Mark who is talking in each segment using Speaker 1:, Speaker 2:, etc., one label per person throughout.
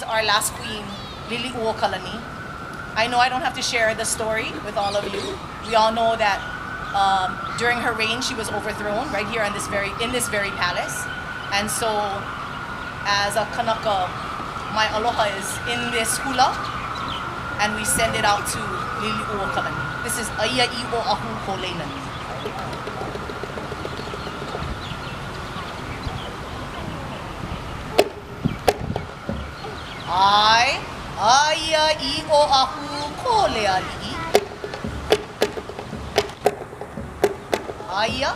Speaker 1: was our last queen, Lili'uokalani Kalani. I know I don't have to share the story with all of you. We all know that during her reign, she was overthrown right here in this very palace. And so, as a Kanaka, my aloha is in this hula, and we send it out to Lili'uokalani Kalani. This is Aia I Oʻahu ko Nani. Ai, Aia I Oʻahu ko Leali'i. Aia,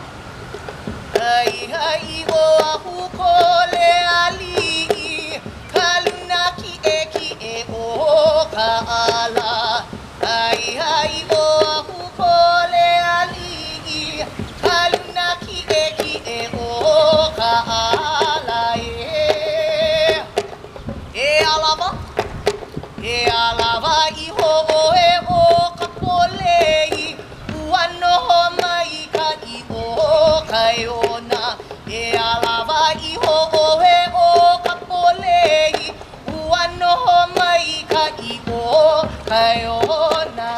Speaker 1: Aia I Oʻahu ko Leali'i. Kaluna ki e o ka'ala. Aia I Oʻahu ko Leali'i. Kaluna ki e o ka'ala. E alava I ho'oe o ka polei. Ua noho mai ka I o kaiona. E alava I ho'oe o ka polei. Ua noho mai ka I o kaiona.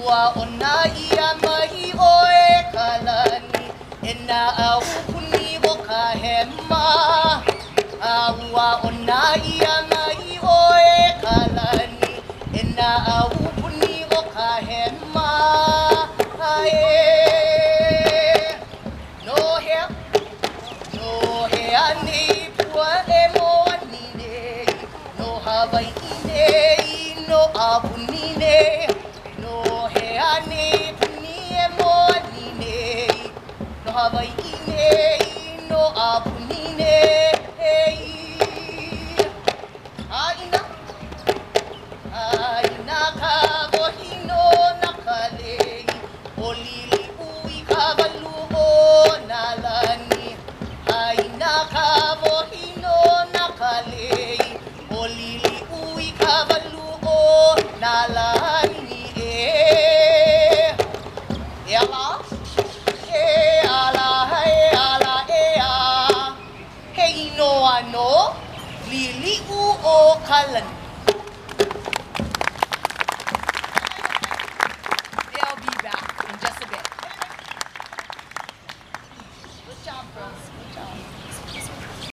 Speaker 1: Ua ona ia mai o e kalani. E nā au puni o ka hema. Ua ona ia mai o e kalani. E nā au puni o ka hema. No hea nei pua e moa ni nei. No Hawaii nei, no apuni nei. No hea nei puni e moa ni nei. No Hawaii nei, no apuni nei. Aina ka wohino na kalei. O Lili'u I ka walu o nā lani. Aina ka wohino na kalei. O Lili'u I ka walu o nā lani. E ala, e ala, e ala, e a. He inoa no Lili'u o Kalani.